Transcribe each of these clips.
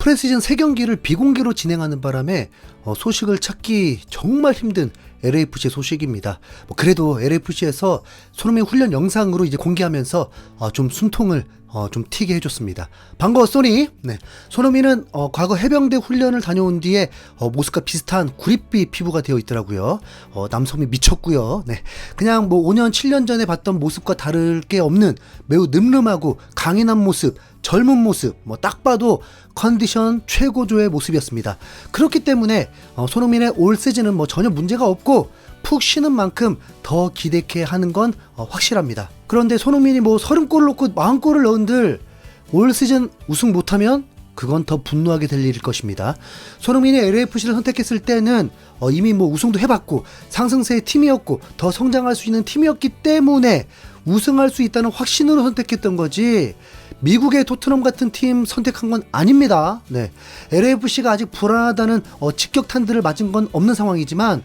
프리시즌 3경기를 비공개로 진행하는 바람에 소식을 찾기 정말 힘든 LAFC 소식입니다. 그래도 LAFC에서 손흥민 훈련 영상으로 이제 공개하면서 좀 숨통을 좀 튀게 해줬습니다. 반가워 소니. 네. 손흥민은 과거 해병대 훈련을 다녀온 뒤에 모습과 비슷한 구릿빛 피부가 되어 있더라고요. 남성미 미쳤고요. 네. 그냥 5년 7년 전에 봤던 모습과 다를 게 없는 매우 늠름하고 강인한 모습, 젊은 모습, 딱 봐도 컨디션 최고조의 모습이었습니다. 그렇기 때문에 손흥민의 올 시즌은 전혀 문제가 없고 푹 쉬는 만큼 더 기대케 하는 건 확실합니다. 그런데 손흥민이 30골을 넣고 40골을 넣은들 올 시즌 우승 못하면 그건 더 분노하게 될 일일 것입니다. 손흥민이 LAFC를 선택했을 때는 이미 우승도 해봤고 상승세의 팀이었고 더 성장할 수 있는 팀이었기 때문에 우승할 수 있다는 확신으로 선택했던 거지 미국의 토트넘 같은 팀 선택한 건 아닙니다. 네. LAFC가 아직 불안하다는 직격탄들을 맞은 건 없는 상황이지만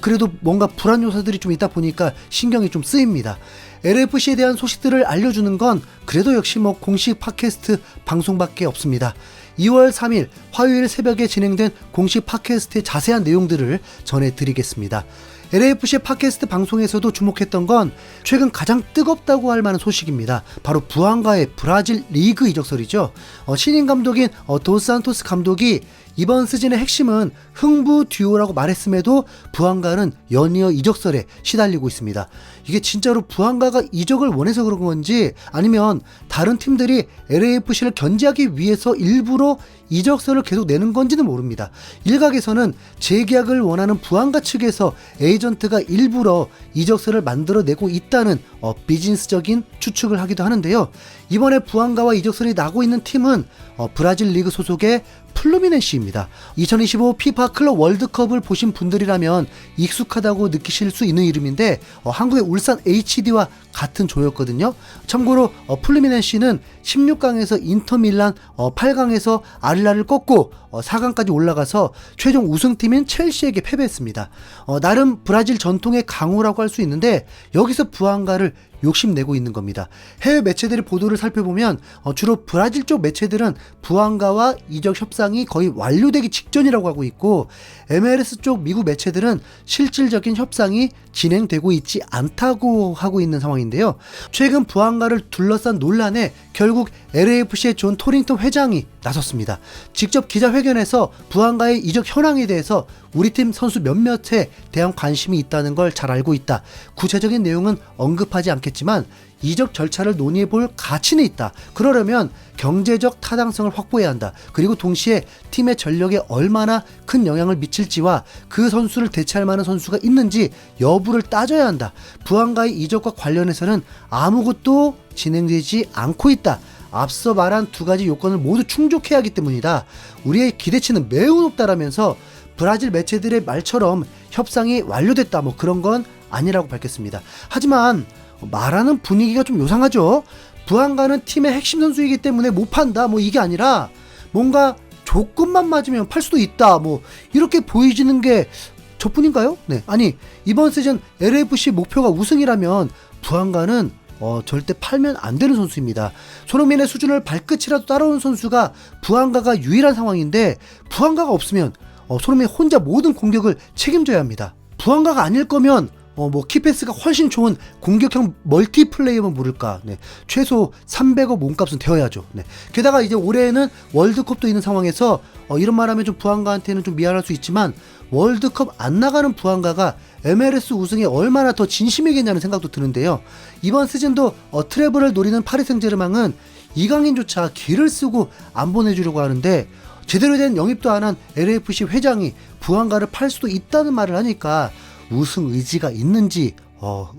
그래도 뭔가 불안 요소들이 좀 있다 보니까 신경이 좀 쓰입니다. LAFC에 대한 소식들을 알려주는 건 그래도 역시 공식 팟캐스트 방송밖에 없습니다. 2월 3일 화요일 새벽에 진행된 공식 팟캐스트의 자세한 내용들을 전해드리겠습니다. LAFC 팟캐스트 방송에서도 주목했던 건 최근 가장 뜨겁다고 할 만한 소식입니다. 바로 부안가의 브라질 리그 이적설이죠. 신인 감독인 도스 산토스 감독이 이번 시즌의 핵심은 흥부 듀오라고 말했음에도 부안가는 연이어 이적설에 시달리고 있습니다. 이게 진짜로 부안가가 이적을 원해서 그런 건지 아니면 다른 팀들이 LAFC를 견제하기 위해서 일부러 이적설을 계속 내는 건지는 모릅니다. 일각에서는 재계약을 원하는 부안가 측에서 에이전트가 일부러 이적설을 만들어내고 있다는 비즈니스적인 추측을 하기도 하는데요. 이번에 부안가와 이적설이 나고 있는 팀은 브라질 리그 소속의 플루미넨시입니다. 2025 피파 클럽 월드컵을 보신 분들이라면 익숙하다고 느끼실 수 있는 이름인데 한국의 울산 HD와 같은 조였거든요. 참고로 플루미넨시는 16강에서 인터밀란, 8강에서 아릴라를 꺾고 4강까지 올라가서 최종 우승팀인 첼시에게 패배했습니다. 나름 브라질 전통의 강호라고 할 수 있는데 여기서 부안가를 욕심내고 있는 겁니다. 해외 매체들의 보도를 살펴보면 주로 브라질 쪽 매체들은 부안가와 이적 협상이 거의 완료되기 직전이라고 하고 있고 MLS 쪽 미국 매체들은 실질적인 협상이 진행되고 있지 않다고 하고 있는 상황인데요. 최근 부안가를 둘러싼 논란에 결국 LAFC의 존 토링턴 회장이 나섰습니다. 직접 기자회견에서 부안가의 이적 현황에 대해서 우리 팀 선수 몇몇에 대한 관심이 있다는 걸 잘 알고 있다. 구체적인 내용은 언급하지 않겠지만 이적 절차를 논의해볼 가치는 있다. 그러려면 경제적 타당성을 확보해야 한다. 그리고 동시에 팀의 전력에 얼마나 큰 영향을 미칠지와 그 선수를 대체할 만한 선수가 있는지 여부를 따져야 한다. 부안가의 이적과 관련해서는 아무것도 진행되지 않고 있다. 앞서 말한 두 가지 요건을 모두 충족해야 하기 때문이다. 우리의 기대치는 매우 높다라면서 브라질 매체들의 말처럼 협상이 완료됐다 그런 건 아니라고 밝혔습니다. 하지만 말하는 분위기가 좀 요상하죠. 부안가는 팀의 핵심 선수이기 때문에 못 판다 이게 아니라 뭔가 조건만 맞으면 팔 수도 있다 이렇게 보이지는 게 저뿐인가요? 네. 아니 이번 시즌 LAFC 목표가 우승이라면 부안가는 절대 팔면 안 되는 선수입니다. 손흥민의 수준을 발끝이라도 따라오는 선수가 부안가가 유일한 상황인데 부안가가 없으면 손흥민 혼자 모든 공격을 책임져야 합니다. 부안가가 아닐 거면 키패스가 훨씬 좋은 공격형 멀티플레이어만 모를까. 네. 최소 300억 몸값은 되어야죠. 네. 게다가 이제 올해에는 월드컵도 있는 상황에서 이런 말하면 좀 부안가한테는 좀 미안할 수 있지만 월드컵 안 나가는 부안가가 MLS 우승에 얼마나 더 진심이겠냐는 생각도 드는데요. 이번 시즌도 트래블을 노리는 파리 생제르맹은 이강인조차 길을 쓰고 안 보내주려고 하는데 제대로 된 영입도 안 한 LAFC 회장이 부안가를 팔 수도 있다는 말을 하니까 우승 의지가 있는지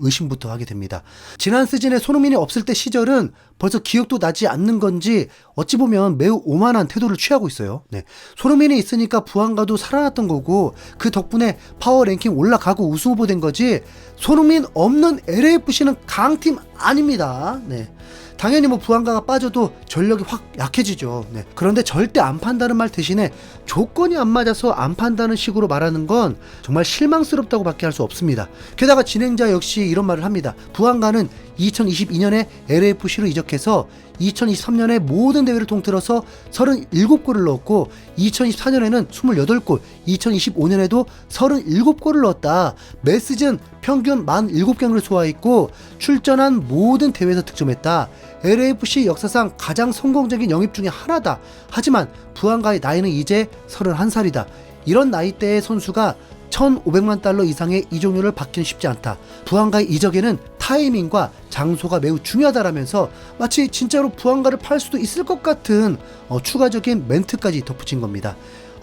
의심부터 하게 됩니다. 지난 시즌에 손흥민이 없을 때 시절은 벌써 기억도 나지 않는 건지 어찌 보면 매우 오만한 태도를 취하고 있어요. 네. 손흥민이 있으니까 부안가도 살아났던 거고 그 덕분에 파워 랭킹 올라가고 우승 후보 된 거지 손흥민 없는 LAFC는 강팀 아닙니다. 네. 당연히 부안가가 빠져도 전력이 확 약해지죠. 네. 그런데 절대 안 판다는 말 대신에 조건이 안 맞아서 안 판다는 식으로 말하는 건 정말 실망스럽다고 밖에 할 수 없습니다. 게다가 진행자 역시 이런 말을 합니다. 부안가는 2022년에 LAFC로 이적해서 2023년에 모든 대회를 통틀어서 37골을 넣었고 2024년에는 28골, 2025년에도 37골을 넣었다. 매 시즌 평균 47경기를 소화했고 출전한 모든 대회에서 득점했다. LAFC 역사상 가장 성공적인 영입 중에 하나다. 하지만 부안가의 나이는 이제 31살이다. 이런 나이대의 선수가 1,500만 달러 이상의 이적료를 받기는 쉽지 않다. 부안가의 이적에는 타이밍과 장소가 매우 중요하다라면서 마치 진짜로 부안가를 팔 수도 있을 것 같은 추가적인 멘트까지 덧붙인 겁니다.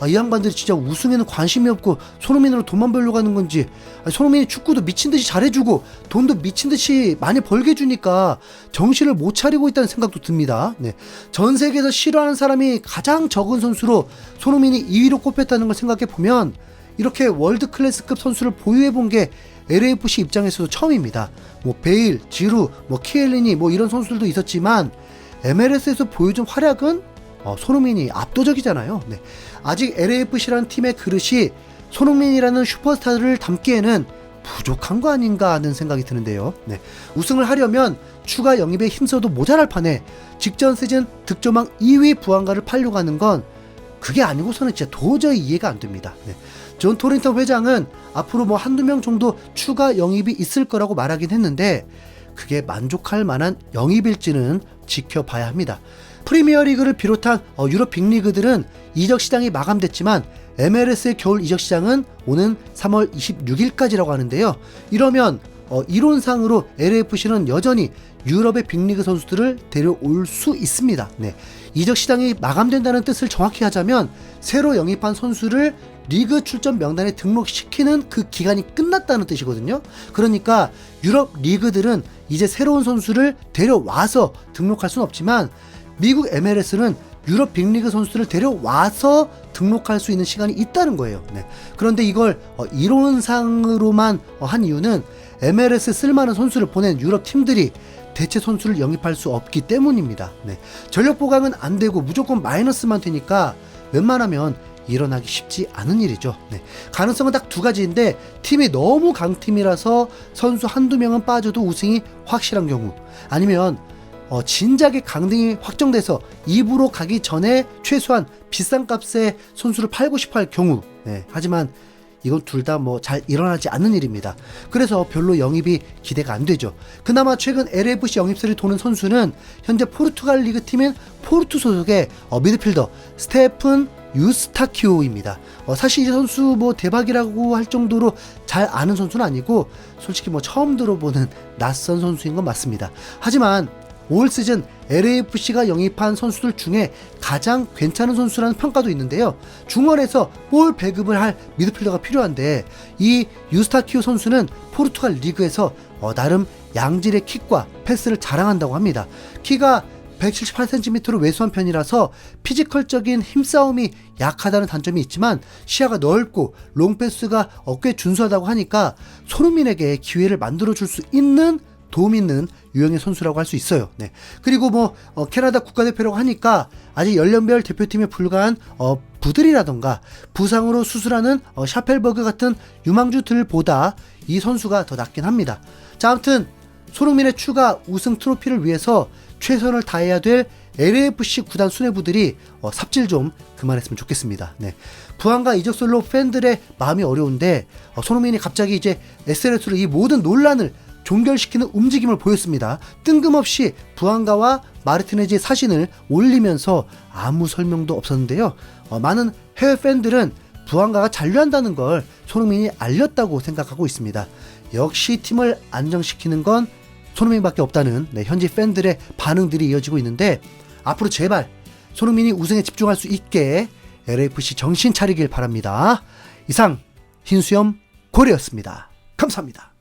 이 양반들이 진짜 우승에는 관심이 없고 손흥민으로 돈만 벌려고 하는 건지, 손흥민이 축구도 미친듯이 잘해주고 돈도 미친듯이 많이 벌게 해주니까 정신을 못 차리고 있다는 생각도 듭니다. 네. 전 세계에서 싫어하는 사람이 가장 적은 선수로 손흥민이 2위로 꼽혔다는 걸 생각해보면 이렇게 월드 클래스급 선수를 보유해본 게 LAFC 입장에서도 처음입니다. 베일, 지루, 키엘리니 이런 선수들도 있었지만 MLS에서 보여준 활약은 손흥민이 압도적이잖아요. 네. 아직 LAFC라는 팀의 그릇이 손흥민이라는 슈퍼스타를 담기에는 부족한 거 아닌가 하는 생각이 드는데요. 네. 우승을 하려면 추가 영입에 힘써도 모자랄 판에 직전 시즌 득점왕 2위 부안가를 팔려고 하는 건 그게 아니고서는 진짜 도저히 이해가 안 됩니다. 네. 존 토린턴 회장은 앞으로 한두 명 정도 추가 영입이 있을 거라고 말하긴 했는데 그게 만족할 만한 영입일지는 지켜봐야 합니다. 프리미어리그를 비롯한 유럽 빅리그들은 이적 시장이 마감됐지만 MLS의 겨울 이적 시장은 오는 3월 26일까지라고 하는데요. 이러면 이론상으로 LAFC는 여전히 유럽의 빅리그 선수들을 데려올 수 있습니다. 네. 이적 시장이 마감된다는 뜻을 정확히 하자면 새로 영입한 선수를 리그 출전 명단에 등록시키는 그 기간이 끝났다는 뜻이거든요. 그러니까 유럽 리그들은 이제 새로운 선수를 데려와서 등록할 수는 없지만 미국 MLS는 유럽 빅리그 선수들을 데려와서 등록할 수 있는 시간이 있다는 거예요. 네. 그런데 이걸 이론상으로만 한 이유는 MLS 쓸만한 선수를 보낸 유럽 팀들이 대체 선수를 영입할 수 없기 때문입니다. 네. 전력 보강은 안 되고 무조건 마이너스만 되니까 웬만하면 일어나기 쉽지 않은 일이죠. 네. 가능성은 딱 두 가지인데 팀이 너무 강팀이라서 선수 한두 명은 빠져도 우승이 확실한 경우, 아니면 진작에 강등이 확정돼서 2부로 가기 전에 최소한 비싼 값에 선수를 팔고 싶어 할 경우. 네. 하지만 이건 둘 다 잘 일어나지 않는 일입니다. 그래서 별로 영입이 기대가 안 되죠. 그나마 최근 LAFC 영입설이 도는 선수는 현재 포르투갈 리그 팀인 포르투 소속의 미드필더 스테픈 유스타키오입니다. 사실 이 선수 대박이라고 할 정도로 잘 아는 선수는 아니고 솔직히 처음 들어보는 낯선 선수인 건 맞습니다. 하지만 올 시즌 LAFC가 영입한 선수들 중에 가장 괜찮은 선수라는 평가도 있는데요. 중원에서 볼 배급을 할 미드필더가 필요한데 이 유스타키오 선수는 포르투갈 리그에서 나름 양질의 킥과 패스를 자랑한다고 합니다. 키가 178cm로 왜소한 편이라서 피지컬적인 힘싸움이 약하다는 단점이 있지만 시야가 넓고 롱패스가 꽤 준수하다고 하니까 손흥민에게 기회를 만들어줄 수 있는 도움 있는 유형의 선수라고 할 수 있어요. 네. 그리고 캐나다 국가대표라고 하니까 아직 연령별 대표팀에 불과한 부들이라던가 부상으로 수술하는 샤펠버그 같은 유망주들보다 이 선수가 더 낫긴 합니다. 자, 아무튼 손흥민의 추가 우승 트로피를 위해서 최선을 다해야 될 LAFC 구단 수뇌부들이 삽질 좀 그만했으면 좋겠습니다. 네. 부안가 이적설로 팬들의 마음이 어려운데 손흥민이 갑자기 이제 SNS로 이 모든 논란을 종결시키는 움직임을 보였습니다. 뜬금없이 부안가와 마르티네즈의 사진을 올리면서 아무 설명도 없었는데요. 많은 해외 팬들은 부안가가 잔류한다는 걸 손흥민이 알렸다고 생각하고 있습니다. 역시 팀을 안정시키는 건 손흥민밖에 없다는 현지 팬들의 반응들이 이어지고 있는데 앞으로 제발 손흥민이 우승에 집중할 수 있게 LAFC 정신 차리길 바랍니다. 이상 흰수염 고래였습니다. 감사합니다.